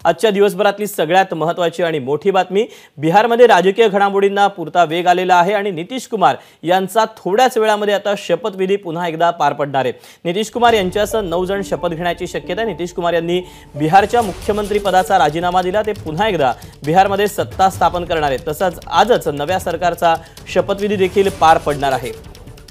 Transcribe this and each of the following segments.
आजच्या दिवसभरातली सगळ्यात महत्त्वाची आणि मोठी बातमी, बिहारमध्ये राजकीय घडामोडींना पुरता वेग आलेला आहे आणि नितीश कुमार यांचा थोड्याच वेळामध्ये आता शपथविधी पुन्हा एकदा पार पडणार आहे। नितीश कुमार यांच्यासह 9 जण शपथ घेण्याची शक्यता आहे। नितीश कुमार यांनी बिहारच्या मुख्यमंत्री पदाचा राजीनामा दिला, ते पुन्हा एकदा बिहारमध्ये सत्ता स्थापन करणार आहेत। तसंच आजच नव्या सरकारचा शपथविधी देखील पार पडणार आहे।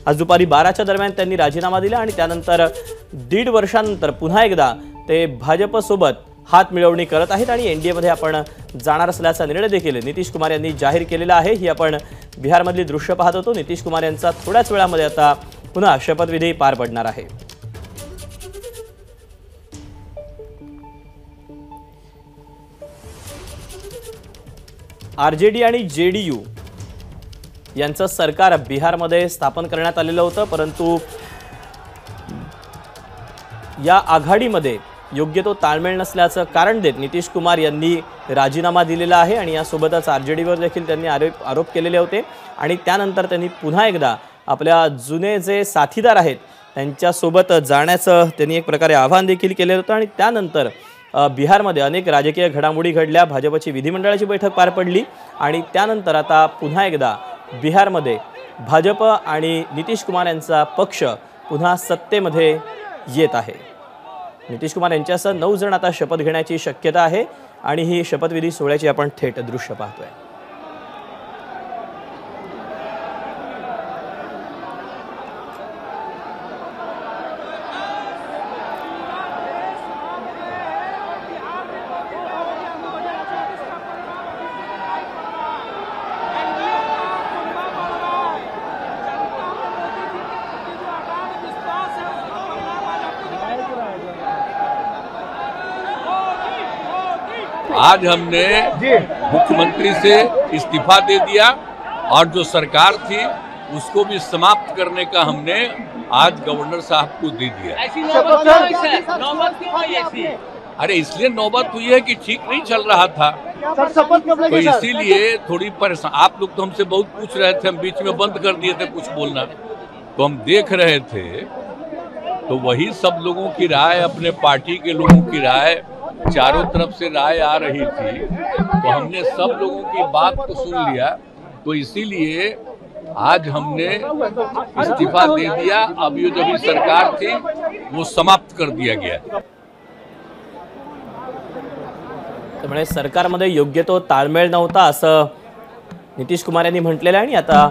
आज दुपारी 12च्या दरम्यान त्यांनी राजीनामा दिला आणि त्यानंतर 1.5 वर्षांनंतर पुन्हा एकदा ते भाजपसोबत हात मिळवणी करत आहेत आणि एनडीए मध्ये आपण जाणार असल्याचा निर्णय देखील नितीश कुमार यांनी जाहीर केलेला आहे। ही आपण बिहारमधली दृश्य पाहत होतो। नितीश कुमार यांचा थोड्याच वेळामध्ये आता पुन्हा शपथविधी पार पडणार आहे। आरजेडी आणि जेडीयू यांचं सरकार बिहारमध्ये स्थापन करण्यात आलेलं होतं, परंतु या आघाडीमध्ये योग्य तो ताळमेळ नसल्याचं कारण देत नितीश कुमार यांनी राजीनामा दिलेला आहे आणि यासोबतच आरजेडीवर देखील त्यांनी आरोप केलेले होते आणि त्यानंतर त्यांनी पुन्हा एकदा आपल्या जुने जे साथीदार आहेत त्यांच्यासोबत जाण्याचं त्यांनी एक प्रकारे आवाहन देखील केलं होतं आणि त्यानंतर बिहारमध्ये अनेक राजकीय घडामोडी घडल्या। भाजपची विधिमंडळाची बैठक पार पडली आणि त्यानंतर आता पुन्हा एकदा बिहारमध्ये भाजप आणि नितीश कुमार यांचा पक्ष पुन्हा सत्तेमध्ये येत आहे। नितीश कुमार यांच्यासह 9 जण आता शपथ घेण्याची शक्यता आहे आणि ही शपथविधी सोहळ्याची आपण थेट दृश्य पाहतोय। आज हमने मुख्यमंत्री से इस्तीफा दे दिया और जो सरकार थी उसको भी समाप्त करने का हमने आज गवर्नर साहब को दे दिया। अरे इसलिए नौबत हुई है कि ठीक नहीं चल रहा था, तो इसीलिए थोड़ी परेशान। आप लोग तो हमसे बहुत पूछ रहे थे, हम बीच में बंद कर दिए थे कुछ बोलना, तो हम देख रहे थे तो वही सब लोगों की राय, अपने पार्टी के लोगों की राय, चारों तरफ से राय आ रही थी, तो हमने सब लोगों की बात को सुन लिया। तो इसीलिए आज हमने इस्तीफा दे दिया। अब ये जो भी सरकार थी वो समाप्त कर दिया गया। त्यामुळे सरकारमध्ये योग्य तो ताळमेळ नव्हता असं नितीश कुमार यांनी म्हटलेलं आहे आणि आता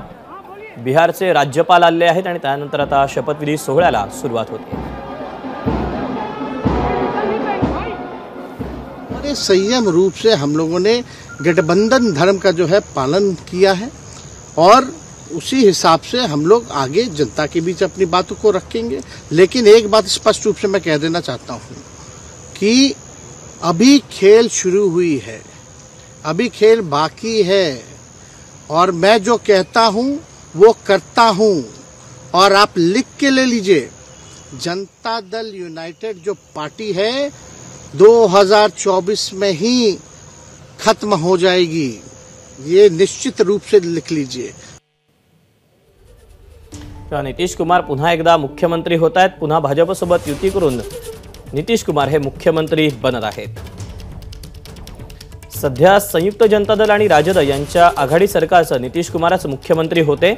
बिहारचे राज्यपाल आले आहेत आणि त्यानंतर आता शपथविधी सोहळ्याला सुरुवात होते। संयम रूप से हम लोगों ने गठबंधन धर्म का जो है पालन किया है और उसी हिसाब से हम लोग आगे जनता के बीच अपनी बातों को रखेंगे। लेकिन एक बात स्पष्ट रूप से मैं कह देना चाहता हूँ कि अभी खेल शुरू हुई है, अभी खेल बाकी है और मैं जो कहता हूँ वो करता हूँ। और आप लिख के ले लीजिए, जनता दल यूनाइटेड जो पार्टी है 2024 में ही खत्म हो जाएगी, ये निश्चित रूप से लिख लीजिए। नितीश कुमार पुन्हा एकदा मुख्यमंत्री होत आहेत। पुन्हा भाजपसोबत युती करून नितीश कुमार हे मुख्यमंत्री बनत आहेत। सध्या संयुक्त जनता दल आणि राजद यांच्या आघाडी सरकारचं नितीश कुमारच मुख्यमंत्री होते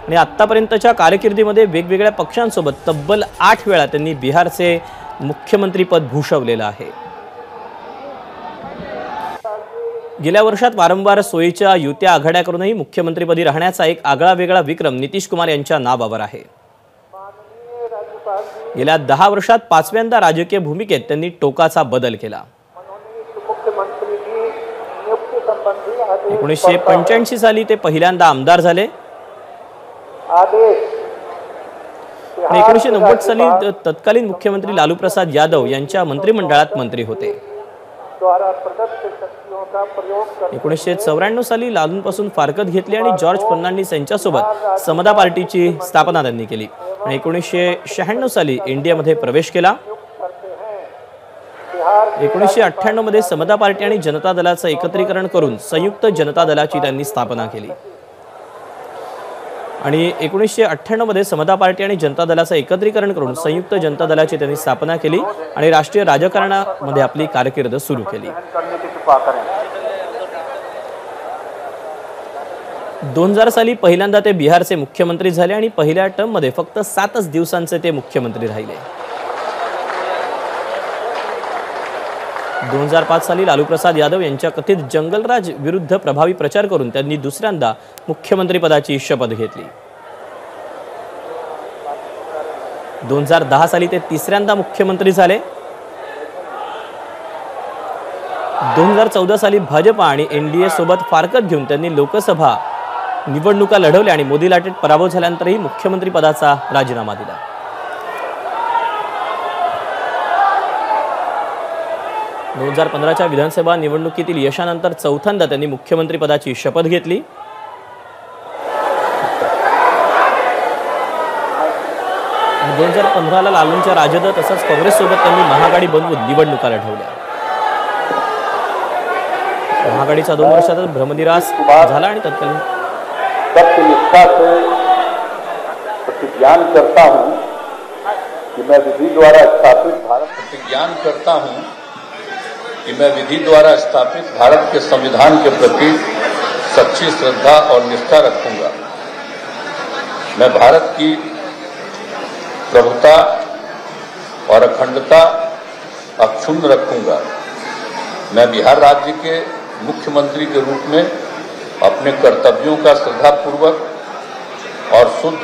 आणि आतापर्यंतच्या कारकिर्दीमध्ये वेगवेगळ्या पक्षांसोबत तब्बल 8 वेळा त्यांनी बिहारचे मुख्यमंत्री पद भूषवलेलं आहे। गेल्या वर्षात वारंवार सोयीच्या युत्या आघाड्या करूनही मुख्यमंत्रीपदी राहण्याचा एक आगळा वेगळा विक्रम नितीश कुमार यांच्या नावावर आहे। गेल्या 10 वर्षात 5व्यांदा राजकीय भूमिकेत त्यांनी टोकाचा बदल केला। 1985 साली ते पहिल्यांदा आमदार झाले। 1990 साली तत्कालीन मुख्यमंत्री लालू प्रसाद यादव यांच्या मंत्रिमंडळात मंत्री होते। 1994 साली लालूंपासून फारकत घेतली आणि जॉर्ज फर्नांडिस यांच्यासोबत समता पार्टीची स्थापना त्यांनी केली आणि 1996 साली इंडियामध्ये प्रवेश केला। 1998 मध्ये समता पार्टी आणि जनता दलाचं एकत्रीकरण करून संयुक्त जनता दलाची त्यांनी स्थापना केली आणि 1998 मध्ये समता पार्टी आणि जनता दलाचं एकत्रीकरण करून संयुक्त जनता दलाची त्यांनी स्थापना केली आणि राष्ट्रीय राजकारणामध्ये आपली कारकीर्द सुरू केली। 2000 साली पहिल्यांदा ते बिहारचे मुख्यमंत्री झाले आणि पहिल्या टर्ममध्ये फक्त 7 दिवसांचे ते मुख्यमंत्री राहिले। 2005 साली लालू प्रसाद यादव यांच्या कथित जंगलराज विरुद्ध प्रभावी प्रचार करून त्यांनी दुसऱ्यांदा मुख्यमंत्री पदाची शपथ घेतली। 2010 साली ते तिसऱ्यांदा मुख्यमंत्री झाले। 2014 साली भाजपा आणि एनडीए सोबत फारकत घेऊन त्यांनी लोकसभा निवडणुका लढवल्या आणि मोदी लाटेत पराभव झाल्यानंतरही मुख्यमंत्री पदाचा राजीनामा दिला। 2015च्या विधानसभा निवडणुकीतील यशानंतर चौथ्यांदा त्यांनी मुख्यमंत्री पदाची शपथ घेतली। 2015ला लालूंच्या राजद तसंच काँग्रेससोबत त्यांनी महाआघाडी बनवून निवडणुका लढवल्या। महाआघाडीचा 2 वर्षातच भ्रमनिरास झाला आणि तत्कालीन सत्यनिष्ठा से प्रतिज्ञान करता हूं कि मैं विधि द्वारा स्थापित भारत के संविधान के प्रति सच्ची श्रद्धा और निष्ठा रखूंगा। मैं भारत की प्रभुता और अखंडता अक्षुण्ण रखूंगा। मैं बिहार राज्य के मुख्यमंत्री के रूप में अपने कर्तव्यों का श्रद्धापूर्वक और शुद्ध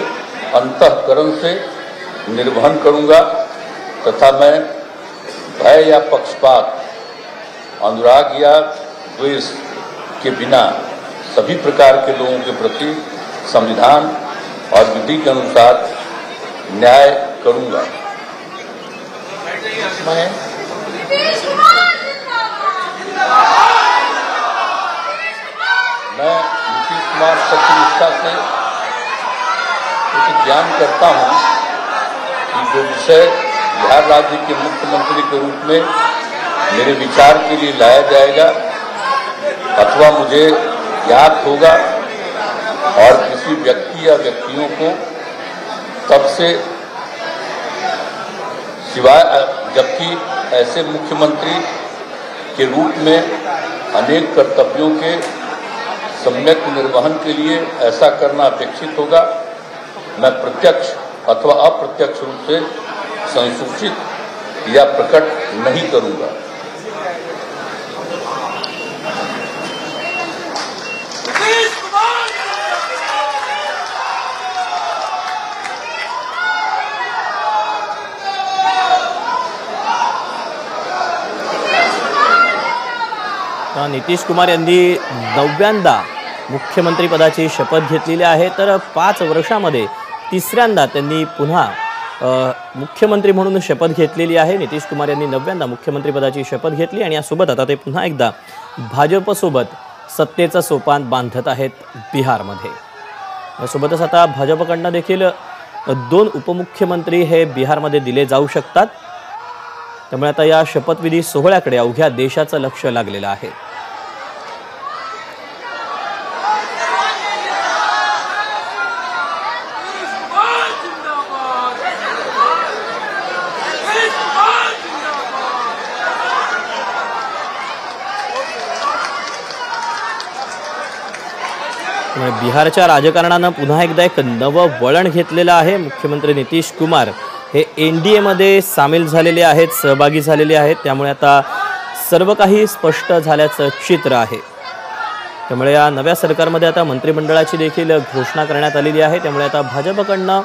अंतःकरण से निर्वहन करूंगा तथा मैं भय या पक्षपात, अनुराग या द्वेष के बिना सभी प्रकार के लोगों के प्रति संविधान और विधि के अनुसार न्याय करूंगा। मैं नीतीश कुमार सत्यनिष्ठा से प्रतिज्ञान करता हूं कि जो विषय बिहार राज्य के मुख्यमंत्री के रूप में मेरे विचार के लिए लाया जाएगा अथवा मुझे ज्ञात होगा और किसी व्यक्ति या व्यक्तियों को तब से सिवाय, जबकि ऐसे मुख्यमंत्री के रूप में अनेक कर्तव्यों के सम्यक निर्वहन के लिए ऐसा करना अपेक्षित होगा, मैं प्रत्यक्ष अथवा अप्रत्यक्ष रूप से संसूचित या प्रकट नहीं करूंगा। नितीश कुमार यांनी 9व्यांदा मुख्यमंत्री पदाची शपथ घेतलेली आहे, तर 5 वर्षांमध्ये तिसऱ्यांदा त्यांनी पुन्हा मुख्यमंत्री म्हणून शपथ घेतलेली आहे। नितीश कुमार यांनी 9व्यांदा मुख्यमंत्री पदाची शपथ घेतली आणि यासोबत आता ते पुन्हा एकदा भाजपसोबत सत्तेचं सोपान बांधत आहेत बिहारमध्ये। यासोबतच आता भाजपकडनं देखील 2 उपमुख्यमंत्री हे बिहारमध्ये दिले जाऊ शकतात। त्यामुळे आता या शपथविधी सोहळ्याकडे अवघ्या देशाचं लक्ष लागलेलं आहे। बिहारच्या राजकारणानं पुन्हा एकदा एक नवं वळण घेतलेलं आहे। मुख्यमंत्री नितीश कुमार हे एनडीए मध्ये सामील झालेले आहेत, सहभागी झालेले आहेत। त्यामुळे आता सर्व काही स्पष्ट झाल्याचं चित्र आहे। त्यामुळे या नव्या सरकारमध्ये आता मंत्रिमंडळाची देखील घोषणा करण्यात आलेली आहे। त्यामुळे आता भाजपकडनं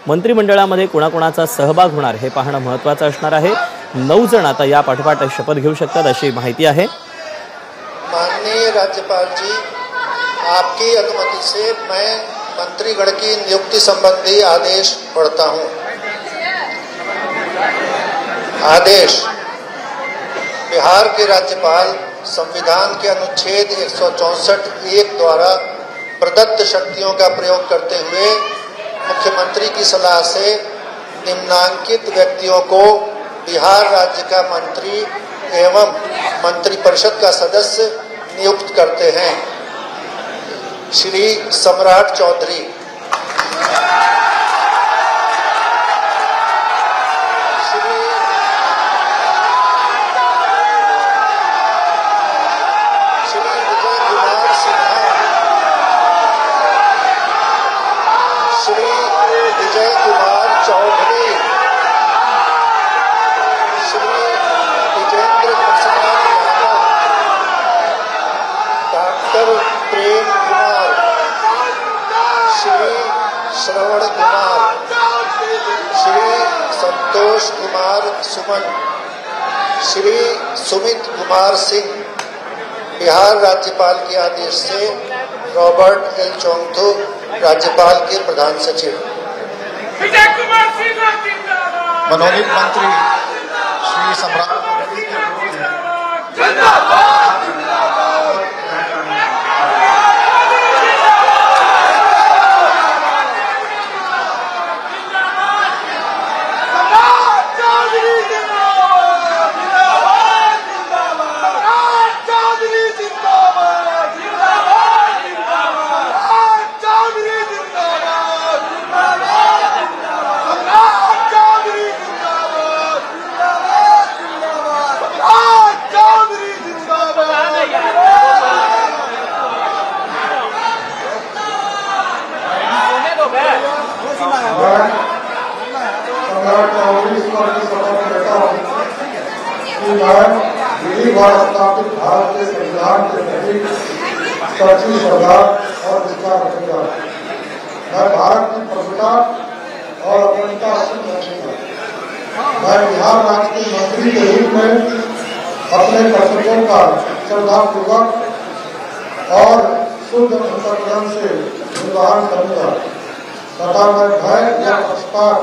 मंत्रिमंडळामध्ये कोणाकोणाचा सहभाग होणार हे पाहणं महत्त्वाचं असणार आहे। 9 जण आता या पाठोपाठ शपथ घेऊ शकतात अशी माहिती आहे। माननीय राज्यपाल जी, आपकी अनुमति से मैं मंत्रीगण की नियुक्ति संबंधी आदेश पढ़ता हूं। आदेश। बिहार के राज्यपाल संविधान के अनुच्छेद 164(1) द्वारा प्रदत्त शक्तियों का प्रयोग करते हुए मुख्यमंत्री की सलाह से निम्नांकित व्यक्तियों को बिहार राज्य का मंत्री एवं मंत्रिपरिषद का सदस्य नियुक्त करते हैं। श्री सम्राट चौधरी, विजय कुमार चौधरी, श्री विजेंद्र प्रसाद यादव, डॉक्टर प्रेम कुमार, श्री श्रवण कुमार, श्री संतोष कुमार सुमन, श्री सुमित कुमार सिंह। बिहार राज्यपाल के आदेश से रॉबर्ट एल चोंगथो, राज्यपाल के प्रधान सचिव। मनोनीत मंत्री श्री सम्राट स्थापित भारत के संविधान के प्रति सच्ची श्रद्धा और निष्ठा रखूंगा। मैं भारत की प्रभुता और अखंडता अक्षुण्ण रखूंगा। मैं बिहार राज्य के मंत्री के रूप में अपने कर्तव्यों का श्रद्धापूर्वक और शुद्ध अंतःकरण से निर्वहन करूंगा तथा मैं भय या पक्षपात,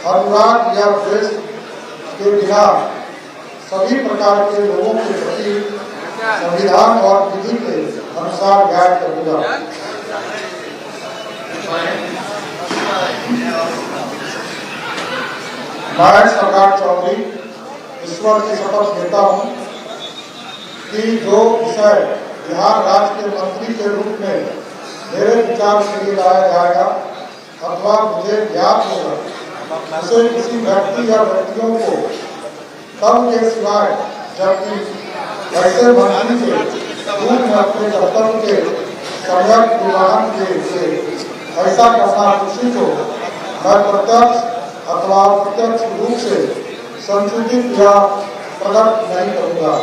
अनुराग या द्वेष के बिना सभी प्रकार के लोगों के प्रति संविधान और विधि के अनुसार न्याय करूंगा। मैं सम्राट चौधरी ईश्वर की शपथ लेता हूं कि जो विषय बिहार राज्य के मंत्री के रूप में मेरे विचार के लिए लाया जाएगा अथवा मुझे ज्ञात होगा उसे किसी व्यक्ति या व्यक्तियों को तब के सिवाय जबकि ऐसे मंत्री के रूप में अपने कर्तव्य के सम्यक निर्वहन के लिए ऐसा करना उचित हो, मैं प्रत्यक्ष अथवा अप्रत्यक्ष रूप से संशोधित या प्रकट नहीं करूंगा।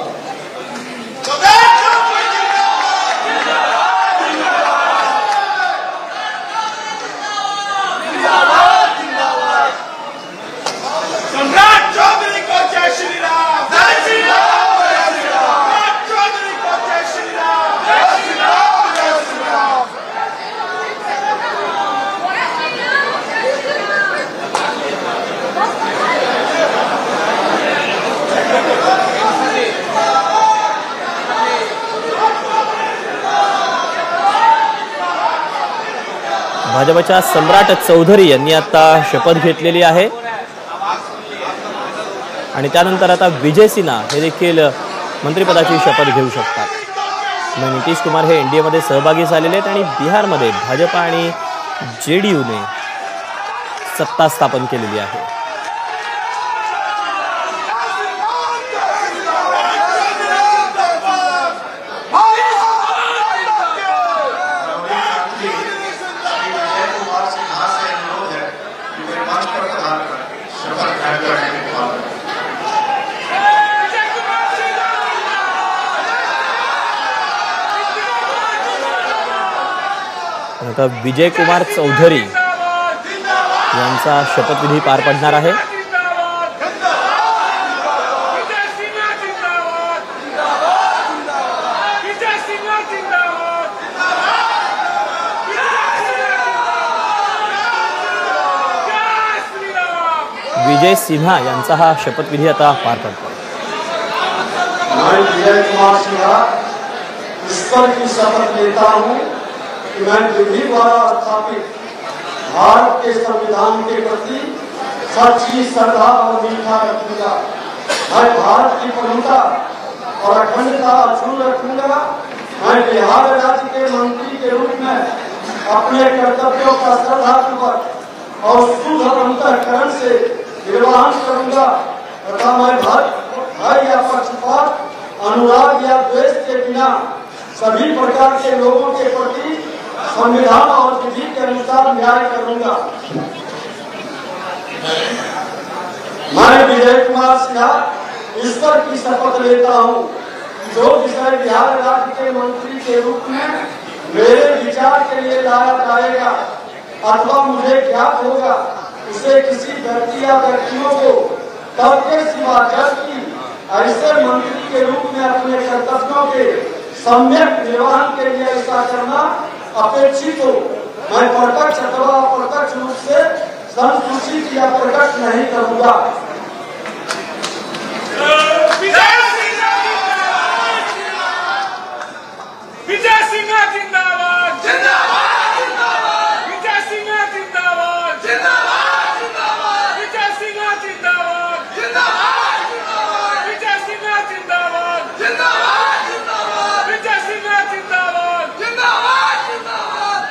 भाजपच्या सम्राट चौधरी यांनी आता शपथ घेतलेली आहे आणि त्यानंतर आता विजय सिन्हा हे देखील मंत्रिपदाची शपथ घेऊ शकतात। मग नितीश कुमार हे एनडीए मध्ये सहभागी झालेले आहेत आणि बिहारमध्ये भाजपा आणि जेडीयूने सत्ता स्थापन केलेली आहे। आता विजय कुमार चौधरी यांचा शपथविधी पार पडणार आहे। विजय सिन्हा यांचा हा शपथविधी आता पार पडतो। मैं विजय कुमार सिन्हा ईश्वर की शपथ लेता हूं कि मैं विधि द्वारा स्थापित भारत के संविधान के प्रति सच्ची श्रद्धा और निष्ठा रखूंगा। मैं भारत की प्रभुता और अखंडता अक्षुण्ण रखूंगा मैं बिहार राज्य के मंत्री के रूप में अपने कर्तव्यों का श्रद्धापूर्वक और शुद्ध अंतःकरण से निर्वहन करूंगा तथा मैं भय या पक्षपात, अनुराग या द्वेष के बिना सभी प्रकार के लोगों के प्रति संविधान और विधि के अनुसार न्याय करूंगा। मैं विजय कुमार सिन्हा ईश्वर की शपथ लेता हूँ, जो विषय बिहार राज्य के मंत्री के रूप में मेरे विचार के लिए लाया जाएगा अथवा मुझे ज्ञात होगा, उसे किसी व्यक्ति या व्यक्तियों को तब के सिवा जबकि ऐसे मंत्री के रूप में अपने कर्तव्यों के सम्यक निर्वहन के लिए ऐसा करना अपेक्षित हो, मैं प्रत्यक्ष अथवा अप्रत्यक्ष रूप से संसूचित या प्रकट नहीं करूंगा। विजय सिन्हा जिंदाबाद जिंदाबाद जिंदाबाद, विजय सिन्हा जिंदाबाद जिंदाबाद जिंदाबाद, विजय सिन्हा जिंदाबाद जिंदाबाद जिंदाबाद, विजय सिन्हा जिंदाबाद जिंदाबाद जिंदाबाद, विजय सिन्हा जिंदाबाद जिंदाबाद जिंदाबाद।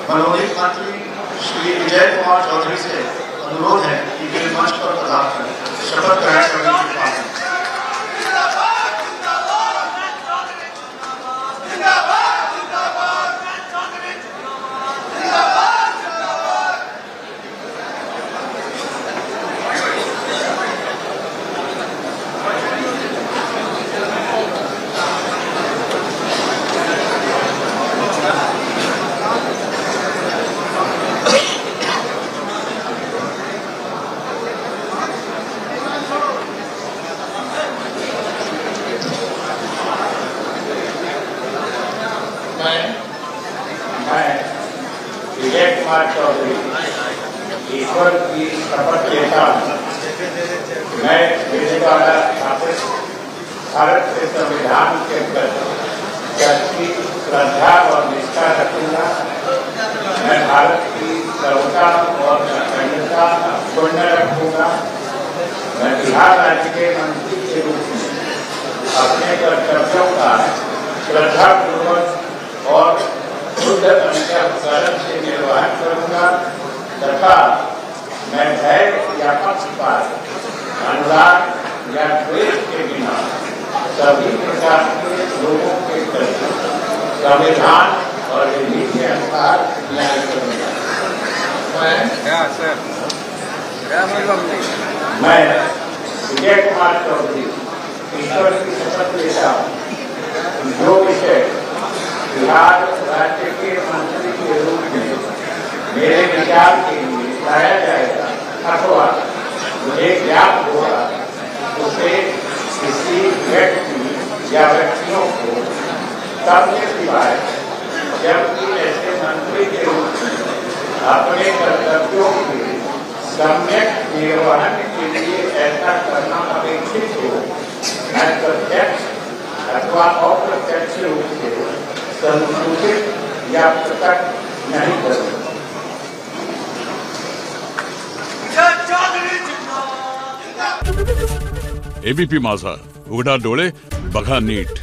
मनोनीत मंत्री श्री विजय कुमार चौधरी से अनुरोध है कि वे मंच पर पधार कर शपथ ग्रहण करने के बाद विजय कुमार चौधरी ईश्वर की शपथ लेता हूँ। मैं मेरे द्वारा स्थापित भारत के संविधान के प्रति श्रद्धा और निष्ठा रखूंगा। मैं भारत की सर्वता और अखंडता अक्षुण्ण रखूंगा। मैं बिहार राज्य के मंत्री के रूप में अपने कर्तव्यों का श्रद्धापूर्वक और शुद्ध अंतःकरण से निर्वहन करूंगा तथा मैं भय या पक्षपात, अनुराग या द्वेष के बिना सभी प्रकार के लोगों के प्रति संविधान और विधि के अनुसार न्याय करूंगा। मैं विजय कुमार चौधरी ईश्वर की शपथ लेता हूँ, जो विषय बिहार राज्य के मंत्री के रूप में मेरे विचार के लिए लाया जाएगा अथवा मुझे ज्ञात होगा, उसे किसी व्यक्ति या व्यक्तियों को तब के सिवाय जबकि ऐसे मंत्री के रूप में अपने कर्तव्यों के सम्यक निर्वहन के लिए ऐसा करना अपेक्षित हो, मैं प्रत्यक्ष अथवा अप्रत्यक्ष रूप से संसूचित या प्रकट नहीं करूंगा। एबीपी माझा, उघडा डोळे बघा नीट।